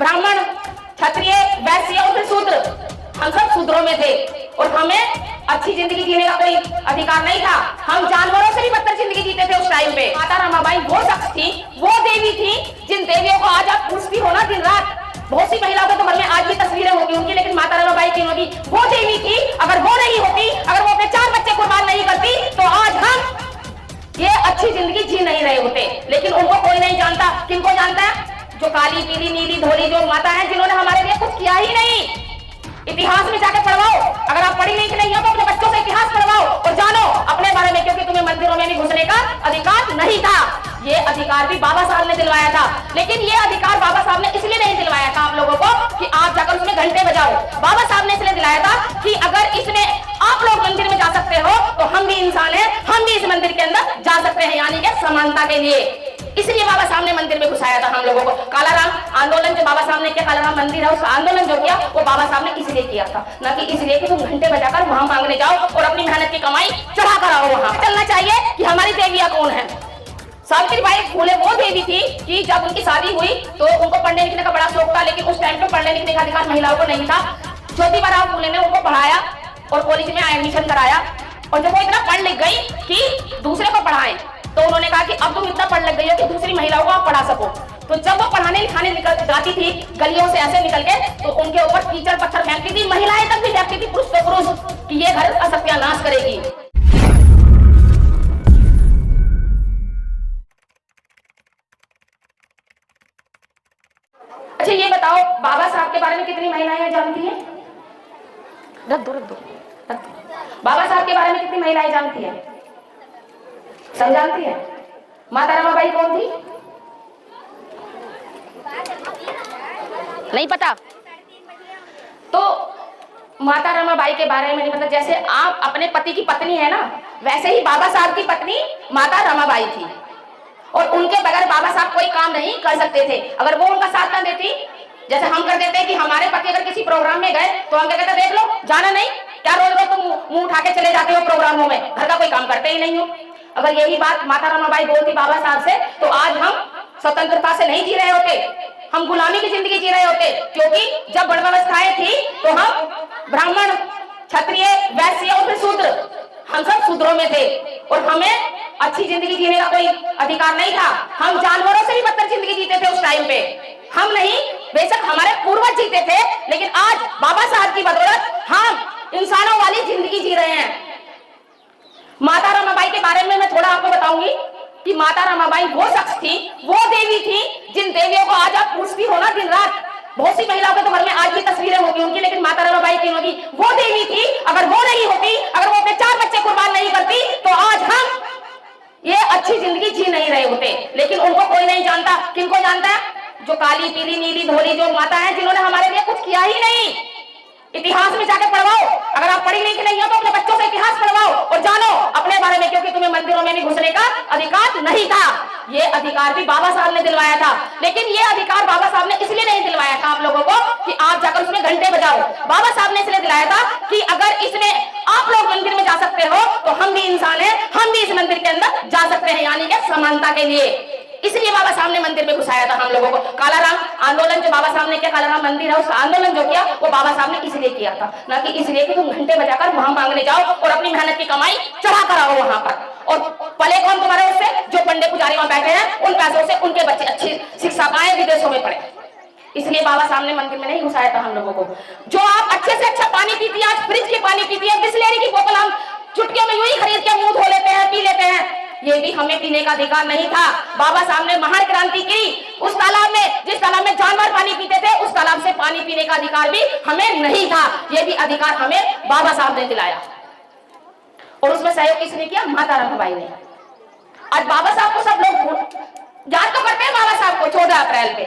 ब्राह्मण, क्षत्रिय, वैश्य और शूद्र, हम सब शूद्रों में थे और हमें अच्छी जिंदगी जीने का कोई अधिकार नहीं था। हम जानवरों से भी बदतर जिंदगी जीते थे उस टाइम पे। माता रमाबाई वो शख्स थी, वो देवी थी जिन देवियों को आज आप पूछती हो ना दिन रात। बहुत सी महिलाओं के तो घर में आज भी तस्वीरें होगी उनकी, लेकिन माता रमाबाई की होगी। वो देवी थी, अगर वो नहीं होती, अगर वो अपने 4 बच्चे कुर्बान नहीं करती तो आज हम ये अच्छी जिंदगी जी नहीं रहे होते। लेकिन उनको कोई नहीं जानता। किनको जानता है? जो काली पीली नीली धोली जो माता है जिन्होंने हमारे लिए कुछ किया ही नहीं। इतिहास में जाकर पढ़वाओ, अगर आप पढ़ी लिखी नहीं हो तो अपने बच्चों से इतिहास पढ़वाओ और जानो अपने बारे में, क्योंकि तुम्हें मंदिरों में भी घुसने का अधिकार नहीं था। ये अधिकार भी बाबा साहब ने दिलवाया था, लेकिन ये अधिकार बाबा साहब ने इसलिए नहीं दिलवाया था आप लोगों को कि आप जाकर उसमें घंटे बजाओ। बाबा साहब ने इसलिए दिलाया था कि अगर इसमें आप लोग मंदिर में जा सकते हो तो हम भी इंसान हैं, हम भी इस मंदिर के अंदर जा सकते हैं, यानी कि समानता के लिए। इसलिए बाबा साहब ने मंदिर में घुसाया था हम लोगों को। कालाराम आंदोलन जो बाबा साहब ने किया, कालाराम मंदिर है उसका आंदोलन जो किया वो बाबा साहब ने इसलिए किया था, ना कि इसलिए कि तुम घंटे बजाकर वहां मांगने जाओ और अपनी मेहनत की कमाई चढ़ा कर आओ। वहां चलना चाहिए कि हमारी देवियां कौन है। सावित्रीबाई फूले वो देवी थी कि जब उनकी शादी हुई तो उनको पढ़ने लिखने का बड़ा शौक था, लेकिन उस टाइम पे पढ़ने लिखने का अधिकार महिलाओं को नहीं था। ज्योतिबा फूले ने उनको पढ़ाया और कॉलेज में एडमिशन कराया, और जब वो इतना पढ़ लिख गई कि दूसरे को पढ़ाएं तो उन्होंने कहा कि अब तुम इतना पढ़ लग गई हो कि दूसरी महिलाओं को आप पढ़ा सको। तो जब वो पढ़ाने लिखाने निकल जाती थी गलियों से ऐसे निकल के, तो उनके ऊपर कीचड़ पत्थर फेंकती थी, महिलाएं तक भी फेंकती थी, पुरुष तो पुरुष, कि ये घर का सत्यानाश करेगी। अच्छा ये बताओ, बाबा साहब के बारे में कितनी महिलाएं जानती हैं? रख दो। बाबा साहब के बारे में कितनी महिलाएं जानती हैं? सब जानती है। माता रमाबाई कौन थी? नहीं पता? तो माता रमाबाई के बारे में नहीं पता। जैसे आप अपने पति की पत्नी है ना, वैसे ही बाबा साहब की पत्नी माता रमाबाई थी, और उनके बगैर बाबा साहब कोई काम नहीं कर सकते थे। अगर वो उनका साथ न देती, जैसे हम कर देते कि हमारे पति अगर किसी प्रोग्राम में गए तो हम कहते देख लो जाना नहीं, क्या रोज रोज तुम मुंह उठा के चले जाते हो प्रोग्रामों में, घर का कोई काम करते ही नहीं हो। अगर यही बात माता रमाबाई बोलती बाबा साहब से तो आज हम स्वतंत्रता से नहीं जी रहे होते, हम गुलामी की जिंदगी जी रहे होते। क्योंकि जब वर्णावस्थाएं थी तो हम ब्राह्मण, क्षत्रिय, वैश्य और शूद्र, हम सब शूद्रों में थे और हमें अच्छी जिंदगी जीने का कोई अधिकार नहीं था। हम जानवरों से भी बदतर जिंदगी जीते थे उस टाइम पे। हम नहीं, बेशक हमारे पूर्वज जीते थे, लेकिन आज बाबा साहब की बदौलत हम इंसानों वाली जिंदगी जी रहे हैं। माता रमाबाई के बारे में मैं थोड़ा आपको बताऊंगी कि माता रमाबाई वो शख्स थी, वो देवी थी जिन देवियों को आज आप पूछती हो ना दिन रात। बहुत सी महिलाओं के तो घर में आज भी तस्वीरें होगी उनकी, लेकिन माता रमाबाई की होगी। वो देवी थी, अगर वो नहीं होती, अगर वो अपने 4 बच्चे कुर्बान नहीं करती तो आज हम ये अच्छी जिंदगी जी नहीं रहे होते। लेकिन उनको कोई नहीं जानता। किनको जानता है? जो काली पीली नीली धोली जो माता है जिन्होंने हमारे लिए कुछ किया ही नहीं। इतिहास में जाकर पढ़वाओ, अगर आप पढ़ी लिखी नहीं हो तो अपने बच्चों से इतिहास पढ़वाओ और जानो अपने बारे में, क्योंकि तुम्हें मंदिरों में भी घुसने का अधिकार नहीं था। ये अधिकार भी बाबा साहब ने दिलवाया था, लेकिन ये अधिकार बाबा साहब ने इसलिए नहीं दिलवाया था आप लोगों को कि आप जाकर उसमें घंटे बजाओ। बाबा साहब ने इसलिए दिलाया था कि अगर इसमें आप लोग मंदिर में जा सकते हो तो हम भी इंसान हैं, हम भी इस मंदिर के अंदर जा सकते हैं, यानी कि समानता के लिए। इसलिए बाबा साहब ने मंदिर में घुसाया था हम लोगों को। कालाराम आंदोलन जो बाबा साहब ने किया, कालाराम मंदिर है उसका आंदोलन जो किया वो बाबा साहब ने इसलिए किया था, ना कि इसलिए कि तुम घंटे बजाकर वहां मांगने जाओ और अपनी मेहनत की कमाई चढ़ा कर आओ वहां पर। और पले कौन तुम्हारे उससे? जो पंडित पुजारी वहां बैठे हैं, उन पैसों से उनके बच्चे अच्छी शिक्षा पाए, विदेशों में पढ़े। इसलिए बाबा साहब ने मंदिर में नहीं घुसाया था हम लोगों को। जो आप अच्छे से अच्छा पानी पीती है, आज फ्रिज के पानी पीती है, बिस्लेरी की बोतल हम चुटकियों में यूं ही खरीद के मुंह धो लेते हैं, पी लेते हैं, ये भी हमें पीने का अधिकार नहीं था। बाबा साहब ने महान क्रांति की। उस तालाब में, जिस तालाब में जानवर पानी पीते थे, उस तालाब से पानी पीने का अधिकार भी हमें नहीं था। ये भी अधिकार हमें बाबा साहब ने दिलाया, और उसमें सहयोग किसने किया? माता रमाबाई ने। आज बाबा साहब को सब लोग याद तो करते हैं बाबा साहब को 14 अप्रैल पे,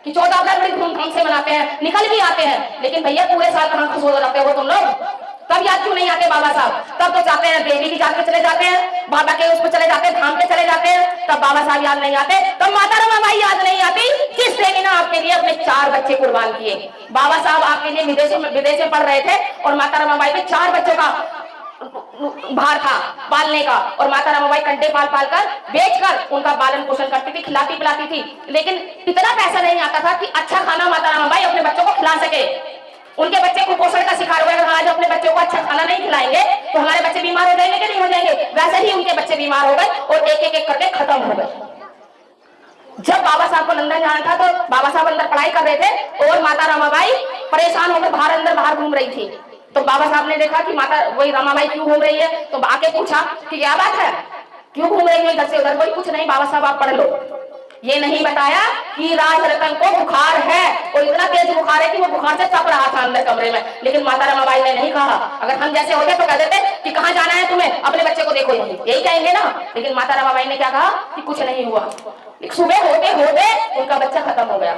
कि 14 अप्रैल बड़ी धूमधाम से मनाते हैं, निकल भी आते हैं, लेकिन भैया पूरे साल कहां खुश हो जाते हो तुम लोग? तब याद क्यों नहीं आते बाबा साहब? तब तो जाते हैं देवी की जात पे चले जाते हैं, बाबा के उस पे चले जाते हैं, धाम पे चले जाते हैं, तब बाबा साहब याद नहीं आते, तब माता रमाबाई याद नहीं आती जिस देवी ने आपके लिए अपने 4 बच्चे कुर्बान किए। बाबा साहब आपके लिए विदेश में पढ़ रहे थे और माता रमाबाई पे 4 बच्चों का भार था पालने का, और माता रमाबाई कंडे पाल पाल कर बेचकर उनका पालन पोषण करती थी, खिलाती पिलाती थी। लेकिन इतना पैसा नहीं आता था कि अच्छा खाना माता रमाबाई अपने बच्चों को खिला सके। उनके बच्चे कुपोषण का शिकार हो गए। अगर आज अपने बच्चों को अच्छा खाना नहीं खिलाएंगे तो हमारे बच्चे बीमार हो जाएंगे कि नहीं हो जाएंगे? वैसे ही उनके बच्चे बीमार हो गए और एक एक करके खत्म हो गए। जब बाबा साहब को लंदन जाना था तो बाबा साहब अंदर पढ़ाई कर रहे थे और माता रमाबाई परेशान होकर बाहर अंदर बाहर घूम रही थी। तो बाबा साहब ने देखा कि माता वही रमाबाई क्यों घूम रही है, तो आके पूछा कि क्या बात है, क्यों घूम रही हो इधर से उधर? कोई कुछ नहीं बाबा साहब आप पढ़ लो। ये नहीं बताया कि राज रतन को बुखार है और इतना तेज बुखार है कि वो बुखार से तप रहा था अंदर कमरे में। लेकिन माता रमाबाई ने नहीं कहा। अगर हम जैसे होते तो कह देते कि कहाँ जाना है तुम्हें, अपने बच्चे को देखो, यही कहेंगे ना। लेकिन माता रमाबाई ने क्या कहा कि कुछ नहीं हुआ। सुबह होते होते उनका बच्चा खत्म हो गया।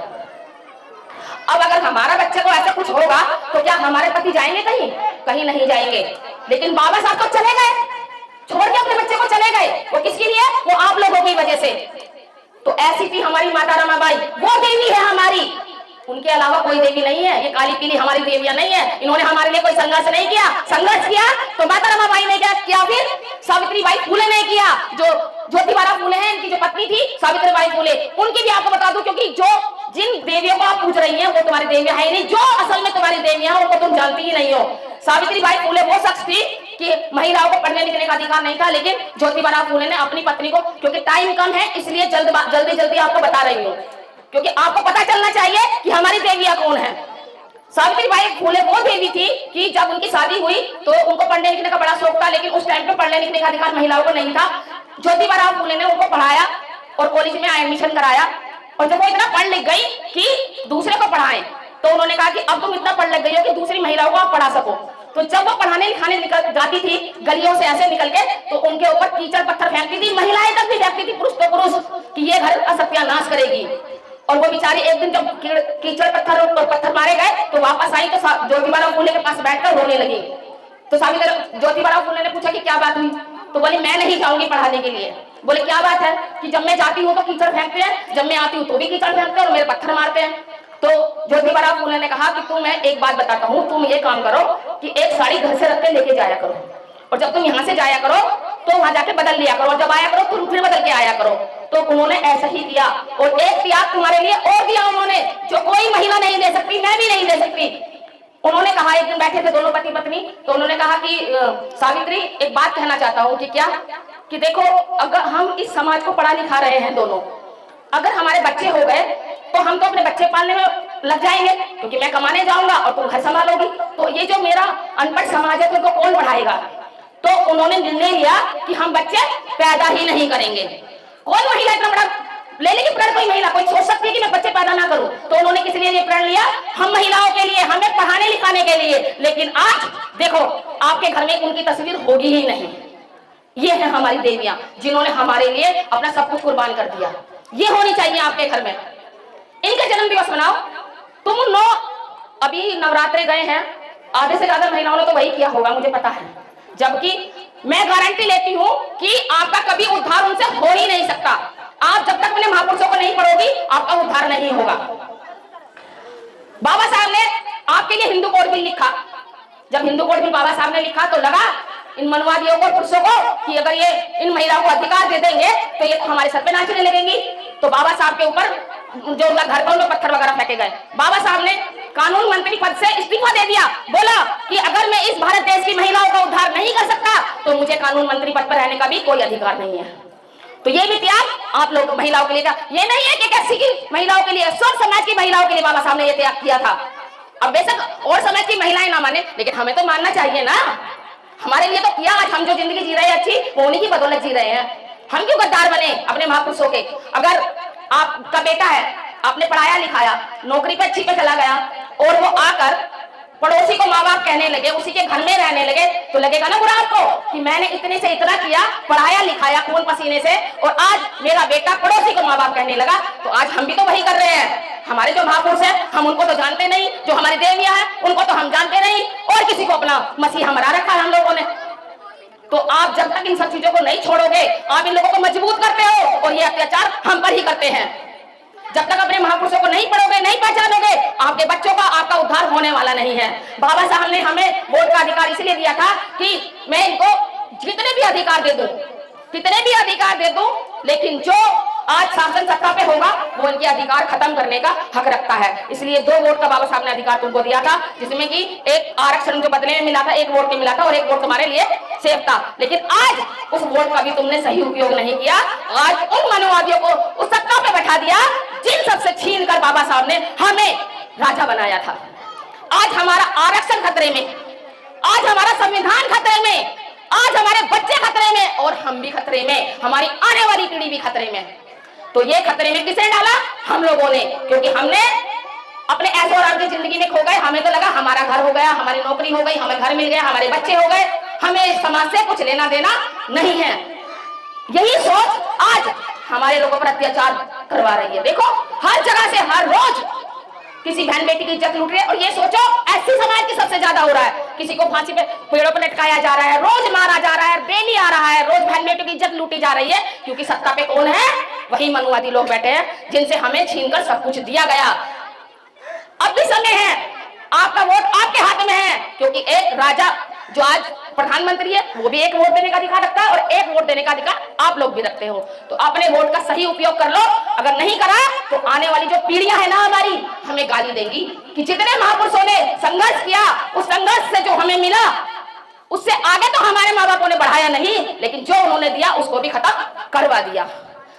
अब अगर हमारा बच्चे को ऐसा कुछ होगा तो क्या हमारे पति जाएंगे कहीं? कहीं नहीं जाएंगे। लेकिन बाबा साहब तो चले गए, छोड़ के अपने बच्चे को चले गए। वो किसके लिए? वो आप लोगों की वजह से। तो ऐसी थी हमारी माता रमाबाई, वो देवी है हमारी, उनके अलावा कोई देवी नहीं है। ये काली पीली हमारी देवियां नहीं है। इन्होंने हमारे लिए कोई संघर्ष नहीं किया। संघर्ष किया तो माता रमाबाई ने क्या किया? फिर सावित्रीबाई फूले ने किया। जो ज्योतिबा फूले हैं, इनकी जो पत्नी थी सावित्रीबाई फूले, उनकी भी आपको बता दूं, क्योंकि जो जिन देवियों को आप पूछ रही हैं वो तुम्हारी देवियां है नहीं। जो असल में तुम्हारी देवियां हैं उनको तुम जानती ही नहीं हो। सावित्रीबाई फूले वो शख्स थी कि महिलाओं को पढ़ने लिखने का अधिकार नहीं था, लेकिन ज्योतिबा फूले ने अपनी पत्नी को, क्योंकि टाइम कम है इसलिए जल्दी आपको बता रही हूँ, क्योंकि आपको पता चलना चाहिए कि हमारी देवियां कौन है। सावित्रीबाई फूले वो देवी थी कि जब उनकी शादी हुई तो उनको पढ़ने लिखने का बड़ा शौक था, लेकिन उस टाइम पे पढ़ने लिखने का अधिकार महिलाओं को नहीं था। ज्योतिबा फूले ने उनको पढ़ाया और कॉलेज में एडमिशन कराया। और जब वो इतना पढ़ लिख गई कि दूसरे को पढ़ाएं, तो उन्होंने कहा कि अब तुम इतना पढ़ लिख गई हो कि दूसरी महिलाओं को आप पढ़ा सको। तो जब वो पढ़ाने लिखाने निकल जाती थी गलियों से ऐसे निकल के, तो उनके ऊपर कीचड़ पत्थर फेंकती थी। महिलाएं तक भी फेंकती थी, पुरुष तो पुरुष, कि ये घर का सत्यानाश करेगी। और वो बेचारी एक दिन जब कीचड़ पत्थर मारे गए तो वापस आई तो ज्योतिबा फूले के पास बैठकर रोने लगी। तो ज्योतिबा फूले ने पूछा कि क्या बात हुई? तो बोली मैं नहीं जाऊंगी पढ़ाने के लिए। बोले क्या बात है? कि जब मैं जाती हूँ तो कीचड़ फेंकते हैं, जब मैं आती हूँ तो भी कीचड़ फेंकते हैं और मेरे पत्थर मारते हैं। तो ज्योतिबा फूले ने कहा कि तुम, मैं एक बात बताता हूँ, तुम ये काम करो कि एक साड़ी घर से रख के लेके जाया करो, और जब तुम यहाँ से जाया करो तो वहां जाके बदल लिया करो, और जब आया करो तुम फिर बदल के आया करो। तो उन्होंने ऐसा ही किया और एक त्याग तुम्हारे लिए और दिया उन्होंने, जो कोई महिला नहीं दे सकती, मैं भी नहीं दे सकती। उन्होंने कहा, एक दिन बैठे थे दोनों पति पत्नी, तो उन्होंने कहा कि सावित्री एक बात कहना चाहता हूँ। कि क्या? कि देखो, अगर हम इस समाज को पढ़ा लिखा रहे हैं दोनों, अगर हमारे बच्चे हो गए तो हम तो अपने बच्चे पालने में लग जाएंगे, क्योंकि मैं कमाने जाऊंगा और तुम घर संभालोगी। तो ये जो मेरा अनपढ़ समाज है तो इनको कौन पढ़ाएगा? तो उन्होंने निर्णय लिया कि हम बच्चे पैदा ही नहीं करेंगे। कौन महिला इतना बड़ा ले लेगी प्रण? कोई महिला कोई सोच सकती है कि मैं बच्चे पैदा ना करूं? तो उन्होंने किस लिए ये प्रण लिया? हम महिलाओं के लिए, हमें पढ़ाने लिखाने के लिए। लेकिन आज देखो, आपके घर में उनकी तस्वीर होगी ही नहीं। ये है हमारी देवियां, जिन्होंने हमारे लिए अपना सब कुछ कुर्बान कर दिया। ये होनी चाहिए आपके घर में। इनका जन्म दिवस मनाओ। तुम अभी नवरात्रे गए हैं, आधे से ज्यादा महिलाओं ने तो वही किया होगा, मुझे पता है। जबकि मैं गारंटी लेती हूं कि आपका कभी उद्धार उनसे हो ही नहीं सकता। आप जब तक अपने महापुरुषों को नहीं पढ़ोगी, आपका उद्धार नहीं होगा। बाबा साहब ने आपके लिए हिंदू कोड बिल लिखा। जब हिंदू कोड बिल बाबा साहब ने लिखा तो लगा इन मनवादियों को, पुरुषों को, कि अगर ये इन महिलाओं को अधिकार दे देंगे तो ये हमारे सर पे नाचने लगेंगी। तो बाबा साहब के ऊपर जो उनका घर पर पत्थर वगैरह फेंके गए। बाबा साहब ने कानून मंत्री पद से इस्तीफा दे दिया। बोला कि अगर मैं इस भारत देश की महिलाओं का उद्धार नहीं कर सकता तो मुझे कानून मंत्री पद पर रहने का भी कोई अधिकार नहीं है। तो ये भी त्याग आप लोग महिलाओं के लिए था। ये नहीं है कि कैसी की महिलाओं के लिए, सब समाज की महिलाओं के लिए बाबा साहब ने ये त्याग किया था। अब बेशक और समाज की महिलाएं ना माने, लेकिन हमें तो मानना चाहिए ना। हमारे लिए तो किया। आज हम जो जिंदगी जी रहे हैं अच्छी, वो उन्हीं की बदौलत जी रहे हैं। हम क्यों गद्दार बने अपने महापुरुषों के? अगर आपका बेटा है, आपने पढ़ाया लिखाया, नौकरी पे अच्छी पे चला गया और वो आकर पड़ोसी को माँ बाप कहने लगे, उसी के घर में रहने लगे, तो लगेगा ना बुरा आपको कि मैंने इतने से इतना किया, पढ़ाया लिखाया खून पसीने से, और आज मेरा बेटा पड़ोसी को माँ बाप कहने लगा। तो आज हम भी तो वही कर रहे हैं। हमारे जो महापुरुष हैं हम उनको तो जानते नहीं, जो हमारी देवियां हैं उनको तो हम जानते नहीं, और किसी को अपना मसीहा बना रखा है हम लोगों ने। तो आप जब तक इन सब चीजों को नहीं छोड़ोगे, आप इन लोगों को मजबूत करते हो और ये अत्याचार हम पर ही करते हैं। जब तक अपने महापुरुषों को नहीं पढ़ोगे, नहीं पहचानोगे, आपके बच्चों का, आपका उद्धार होने वाला नहीं है। बाबा साहब ने हमें वोट का अधिकार इसलिए दिया था कि मैं इनको जितने भी अधिकार दे दूं, कितने भी अधिकार दे दूं, लेकिन जो आज शासन सत्ता पे होगा वो इनके अधिकार खत्म करने का हक रखता है। इसलिए 2 वोट का बाबा साहब ने अधिकार तुमको दिया था, जिसमें कि एक आरक्षण जो बदले में मिला था, 1 वोट के मिला था, और 1 वोट तुम्हारे लिए सेफ था। लेकिन आज उस वोट का भी तुमने सही उपयोग नहीं किया। आज उन मानववादियों को उस सत्ता पे बैठा दिया जिन सबसे छीन कर बाबा साहब ने हमें राजा बनाया था। आज हमारा आरक्षण खतरे में, आज हमारा संविधान खतरे में, आज हमारे बच्चे खतरे में, और हम भी खतरे में, हमारी आने वाली पीढ़ी भी खतरे में। तो ये खतरे में किसने डाला? हम लोगों ने, क्योंकि हमने अपने ऐसे और की जिंदगी में खो गए। हमें तो लगा हमारा घर हो गया, हमारी नौकरी हो गई, हमें घर मिल गया, हमारे बच्चे हो गए, हमें समाज से कुछ लेना देना नहीं है। यही सोच आज हमारे लोगों पर अत्याचार करवा रही है। देखो हर जगह से हर रोज किसी बहन बेटी की इज्जत लूट रही है। और ये सोचो ऐसी समाज की सबसे ज्यादा हो रहा है, किसी को फांसी पे पेड़ों पर लटकाया जा रहा है, रोज मारा जा रहा है, डेली आ रहा है, रोज बहन बेटी की इज्जत लूटी जा रही है। क्योंकि सत्ता पे कौन है? वही मनुवादी लोग बैठे हैं जिनसे हमें छीनकर सब कुछ दिया गया। अब भी समय है, आपका वोट आपके हाथ में है, क्योंकि एक राजा जो आज प्रधानमंत्री है वो भी 1 वोट देने का अधिकार रखता है, और 1 वोट देने का अधिकार आप लोग भी रखते हो। तो अपने वोट का सही उपयोग कर लो। अगर नहीं करा तो आने वाली जो पीढ़ियां है ना हमारी, हमें गाली देंगी कि जितने महापुरुषों ने संघर्ष किया, उस संघर्ष से जो हमें मिला उससे आगे तो हमारे माँ बापों ने बढ़ाया नहीं, लेकिन जो उन्होंने दिया उसको भी खत्म करवा दिया।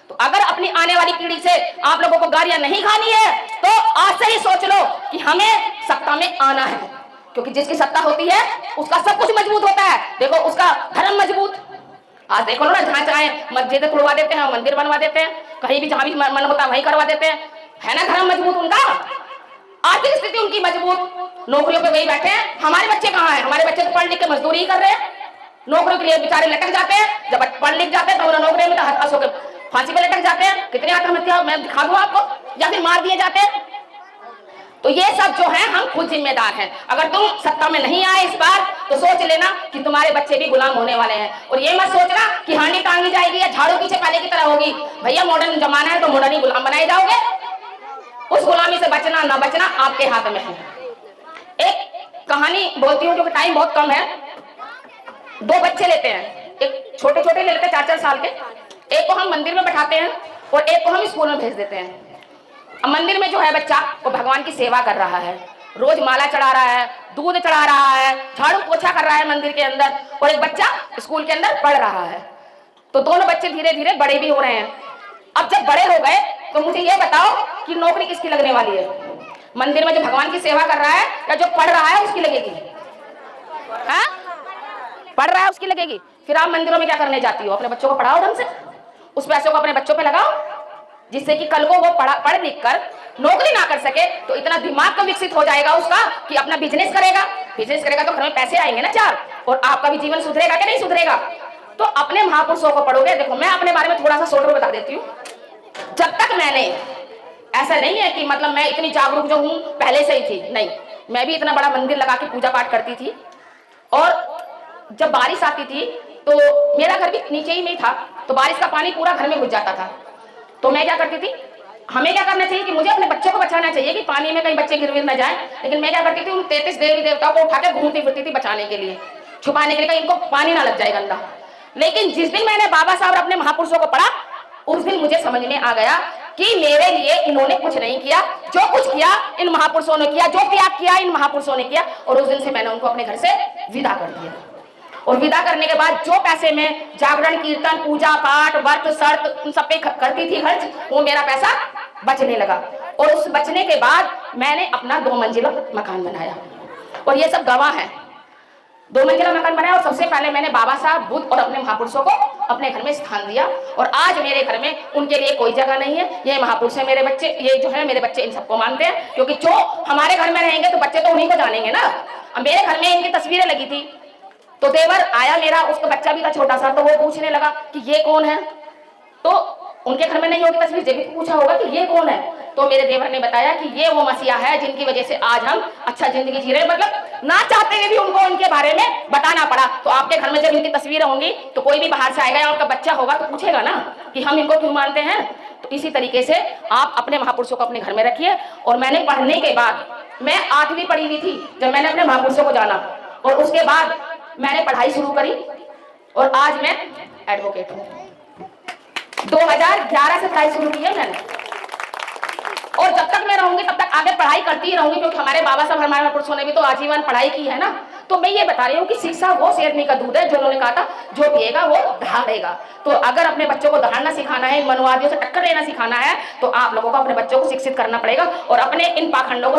तो अगर अपनी आने वाली पीढ़ी से आप लोगों को गालियां नहीं खानी है तो आज से ही सोच लो कि हमें सत्ता में आना है, क्योंकि जिसकी सत्ता होती है उसका सब कुछ मजबूत होता है। देखो उसका धर्म मजबूत, आज देखो ना जहां चाहे मस्जिद खुलवा देते हैं, मंदिर बनवा देते हैं, कहीं भी जहां भी मन होता है वहीं करवा देते हैं, है ना धर्म मजबूत उनका, आर्थिक स्थिति उनकी मजबूत, नौकरियों पे वही बैठे हैं। हमारे बच्चे कहाँ हैं? हमारे बच्चे तो पढ़ लिख के मजदूरी ही कर रहे हैं, नौकरियों के लिए बेचारे लटक जाते हैं। जब पढ़ लिख जाते हैं तो उन्हें नौकरी में हताश होकर फांसी पे लटक जाते हैं। कितने आत्महत्या मैं दिखा दूं आपको, या फिर मार दिए जाते हैं। तो ये सब जो है हम खुद जिम्मेदार हैं। अगर तुम सत्ता में नहीं आए इस बार तो सोच लेना कि तुम्हारे बच्चे भी गुलाम होने वाले हैं। और ये मत सोचना कि हांडी टांगी जाएगी या झाड़ू पीछे पहले की तरह होगी। भैया मॉडर्न जमाना है तो मॉडर्न ही गुलाम बनाए जाओगे। उस गुलामी से बचना ना बचना आपके हाथ में है। एक कहानी बोलती हूँ क्योंकि टाइम बहुत कम है। 2 बच्चे लेते हैं, एक छोटे छोटे ले लेते हैं 4-4 साल के, एक को हम मंदिर में बैठाते हैं और एक को हम स्कूल में भेज देते हैं। अब मंदिर में जो है बच्चा वो भगवान की सेवा कर रहा है, रोज माला चढ़ा रहा है, दूध चढ़ा रहा है, झाड़ू पोछा कर रहा है मंदिर के अंदर, और एक बच्चा स्कूल के अंदर पढ़ रहा है। तो दोनों बच्चे धीरे धीरे बड़े भी हो रहे हैं। अब जब बड़े हो गए तो मुझे ये बताओ कि नौकरी किसकी लगने वाली है? मंदिर में जो भगवान की सेवा कर रहा है या जो पढ़ रहा है उसकी लगेगी? हाँ, पढ़ रहा है उसकी लगेगी। फिर आप मंदिरों में क्या करने जाती हो? अपने बच्चों को पढ़ाओ ढंग से, उस पैसों को अपने बच्चों पे लगाओ, जिससे कि कल को वो पढ़ लिख कर नौकरी ना कर सके तो इतना दिमाग तो विकसित हो जाएगा उसका कि अपना बिजनेस करेगा। बिजनेस करेगा तो घर में पैसे आएंगे ना 4, और आपका भी जीवन सुधरेगा कि नहीं सुधरेगा? तो अपने महापुरुषों को पढ़ोगे। देखो मैं अपने बारे में थोड़ा सा शॉर्ट में बता देती हूँ। जब तक मैंने, ऐसा नहीं है कि मतलब मैं इतनी जागरूक जो हूँ पहले से ही थी, नहीं, मैं भी इतना बड़ा मंदिर लगा के पूजा पाठ करती थी। और जब बारिश आती थी तो मेरा घर भी नीचे ही में था, तो बारिश का पानी पूरा घर में घुस जाता था। तो मैं क्या करती थी, हमें क्या करना चाहिए कि मुझे अपने बच्चों को बचाना चाहिए कि पानी में कहीं बच्चे गिर विर न जाए। लेकिन मैं क्या करती थी, उन 33 देवी देवताओं को उठा के घूमती फिरती थी बचाने के लिए, छुपाने के लिए, कहीं इनको पानी ना लग जाए गंदा। लेकिन जिस दिन मैंने बाबा साहब अपने महापुरुषों को पढ़ा उस दिन मुझे समझ में आ गया कि मेरे लिए इन्होंने कुछ नहीं किया, जो कुछ किया इन महापुरुषों ने किया, जो त्याग किया इन महापुरुषों ने किया। और उस दिन से मैंने उनको अपने घर से विदा कर दिया। और विदा करने के बाद जो पैसे में जागरण, कीर्तन, पूजा पाठ, व्रत शर्त उन सब पे करती थी खर्च, वो मेरा पैसा बचने लगा। और उस बचने के बाद मैंने अपना 2 मंजिला मकान बनाया। और ये सब गवाह है, 2 मंजिला मकान बनाया। और सबसे पहले मैंने बाबा साहब, बुद्ध और अपने महापुरुषों को अपने घर में स्थान दिया। और आज मेरे घर में उनके लिए कोई जगह नहीं है। ये महापुरुष है मेरे बच्चे, ये जो है मेरे बच्चे इन सबको मानते हैं, क्योंकि जो हमारे घर में रहेंगे तो बच्चे तो उन्हीं को जानेंगे ना। अब मेरे घर में इनकी तस्वीरें लगी थी तो देवर आया मेरा, उसका बच्चा भी था छोटा सा, तो वो पूछने लगा कि ये कौन है। तो उनके घर में नहीं होगी तस्वीर, जब भी पूछा होगा कि ये कौन है, तो मेरे देवर ने बताया कि ये वो मसीहा है जिनकी वजह से आज हम अच्छा जिंदगी जी रहे हैं। मतलब ना चाहते हुए भी उनको उनके बारे में बताना पड़ा। तो आपके घर में जब इनकी तस्वीरें होंगी तो कोई भी बाहर से आएगा या उनका बच्चा होगा तो पूछेगा ना कि हम इनको क्यों मानते हैं। तो इसी तरीके से आप अपने महापुरुषों को अपने घर में रखिए। और मैंने पढ़ने के बाद मैं 8वीं पढ़ी हुई थी जब मैंने अपने महापुरुषों को जाना, और उसके बाद मैंने पढ़ाई शुरू करी और आज मैं एडवोकेट हूँ। 2011 से पढ़ाई शुरू की है मैंने, और जब तक मैं रहूंगी तब तक आगे पढ़ाई करती ही रहूंगी, क्योंकि हमारे बाबा साहब हमारे महापुरुषों ने भी तो आजीवन पढ़ाई की है ना। तो मैं ये बता रही हूँ कि शिक्षा वो शेरनी का दूध है, जो उन्होंने कहा था जो पिएगा वो दहाड़ेगा। तो अगर अपने बच्चों को दहाड़ना सिखाना है, इन मनुवादियों से टक्कर लेना सिखाना है, तो आप लोगों को अपने बच्चों को शिक्षित करना पड़ेगा और अपने इन पाखंडों को